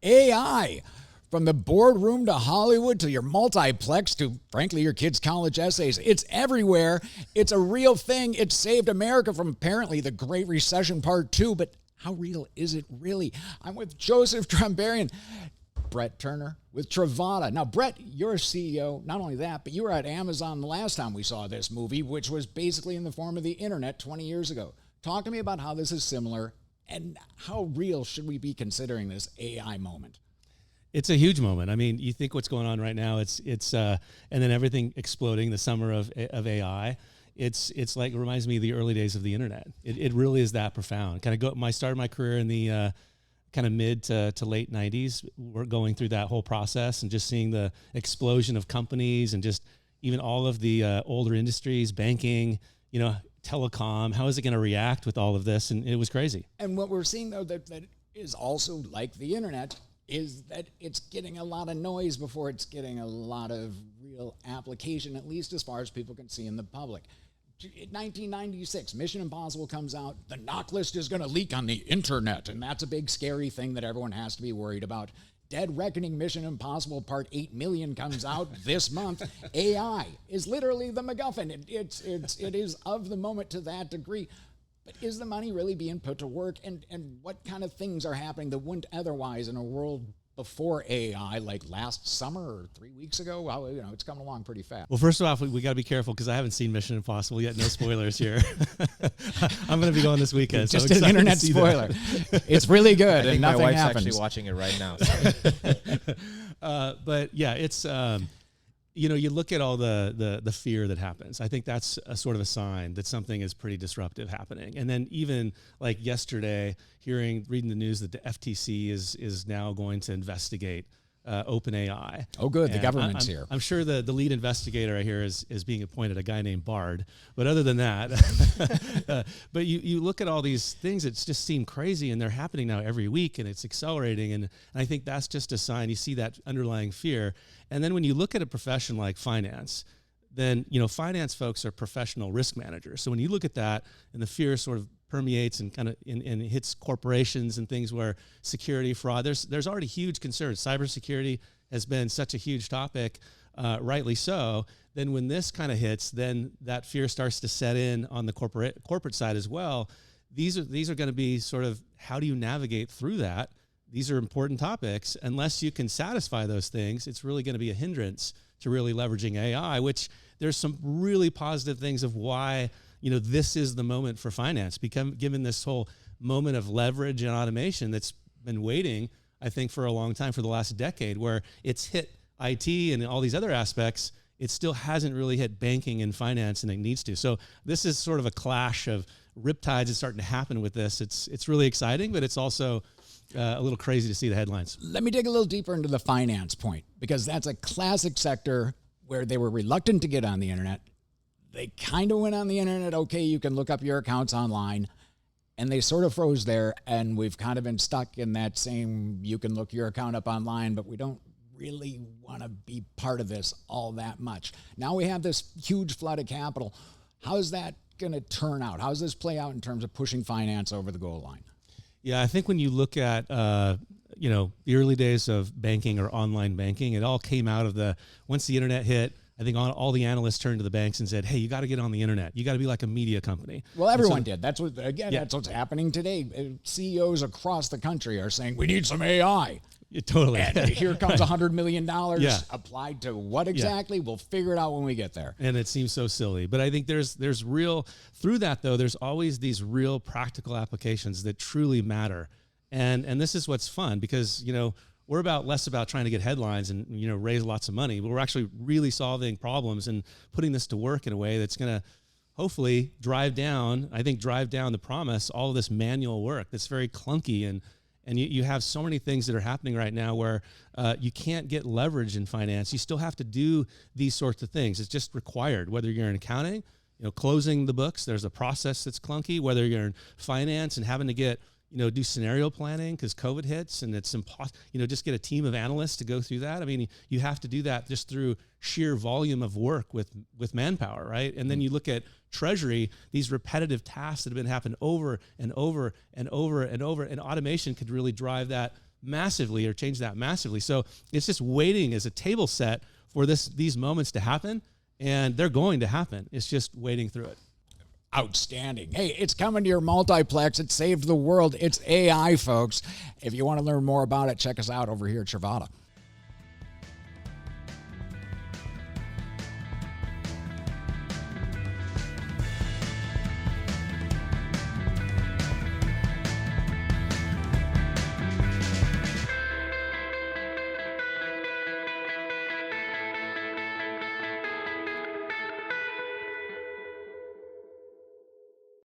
AI. From the boardroom to Hollywood to your multiplex to, frankly, your kids' college essays. It's everywhere. It's a real thing. It saved America from apparently the Great Recession Part 2. But how real is it really? I'm with Joseph Drambarean. Brett Turner with Travada. Now, Brett, you're a CEO. Not only that, but you were at Amazon the last time we saw this movie, which was basically in the form of the internet 20 years ago. Talk to me about how this is similar and how real should we be considering this AI moment? It's a huge moment. I mean, you think what's going on right now, it's and then everything exploding, the summer of AI. It's like, it reminds me of the early days of the internet. It really is that profound. I started my career in the kind of mid to late 90s. We're going through that whole process and just seeing the explosion of companies and just even all of the older industries, banking, telecom. How is it going to react with all of this? And it was crazy. And what we're seeing, though, that is also like the internet, is that it's getting a lot of noise before it's getting a lot of real application, at least as far as people can see in the public. In 1996, Mission Impossible comes out. The knock list is going to leak on the internet, and that's a big, scary thing that everyone has to be worried about. Dead Reckoning Mission Impossible Part 8 million comes out this month. AI is literally the MacGuffin. It is of the moment to that degree. But is the money really being put to work? And what kind of things are happening that wouldn't otherwise in a world before AI, like last summer or 3 weeks ago? Well, it's coming along pretty fast. Well, first off, we got to be careful because I haven't seen Mission Impossible yet. No spoilers here. I'm going to be going this weekend. Just an internet spoiler. It's really good. I think and my wife's happens. actually watching it right now. So. But yeah, it's you look at all the fear that happens. I think that's a sort of a sign that something is pretty disruptive happening. And then even like yesterday, reading the news that the FTC is now going to investigate OpenAI. Oh, good. The And government's here. I'm sure the lead investigator I hear is being appointed, a guy named Bard. But other than that, but you look at all these things that just seem crazy, and they're happening now every week, and it's accelerating. And I think that's just a sign. You see that underlying fear. And then when you look at a profession like finance, then finance folks are professional risk managers. So when you look at that, and the fear sort of permeates and kind of and hits corporations and things where security, fraud, there's already huge concerns. Cybersecurity has been such a huge topic, rightly so. Then when this kind of hits, then that fear starts to set in on the corporate side as well. These are going to be sort of, how do you navigate through that? These are important topics. Unless you can satisfy those things, it's really going to be a hindrance to really leveraging AI, which there's some really positive things of why this is the moment for finance, given this whole moment of leverage and automation that's been waiting, I think, for a long time, for the last decade, where it's hit IT and all these other aspects. It still hasn't really hit banking and finance, and it needs to. So this is sort of a clash of riptides that's starting to happen with this. It's really exciting, but it's also a little crazy to see the headlines. Let me dig a little deeper into the finance point, because that's a classic sector where they were reluctant to get on the internet. They kind of went on the internet. Okay, you can look up your accounts online, and they sort of froze there. And we've kind of been stuck in that same, you can look your account up online, but we don't really want to be part of this all that much. Now we have this huge flood of capital. How's that going to turn out? How does this play out in terms of pushing finance over the goal line? Yeah, I think when you look at, the early days of banking or online banking, it all came out of once the internet hit, I think all the analysts turned to the banks and said, hey, you got to get on the internet. You got to be like a media company. Well, everyone did. That's what's happening today. CEOs across the country are saying, we need some AI. Yeah, totally. And here comes $100 million applied to what exactly? We'll figure it out when we get there. And it seems so silly. But I think there's real, through that though, there's always these real practical applications that truly matter. And this is what's fun, because, we're less about trying to get headlines and, raise lots of money. But we're actually really solving problems and putting this to work in a way that's going to hopefully drive down the promise, all of this manual work that's very clunky. And you have so many things that are happening right now where you can't get leverage in finance. You still have to do these sorts of things. It's just required, whether you're in accounting, closing the books, there's a process that's clunky, whether you're in finance and having to get, do scenario planning because COVID hits and it's impossible, just get a team of analysts to go through that. I mean, you have to do that just through sheer volume of work with manpower, right? And then you look at treasury, these repetitive tasks that have been happening over and over and over and over, and automation could really drive that massively or change that massively. So it's just waiting as a table set for these moments to happen, and they're going to happen. It's just wading through it. Outstanding. Hey, it's coming to your multiplex. It saved the world. It's AI, folks. If you want to learn more about it, check us out over here at J.A.R.V.I.S.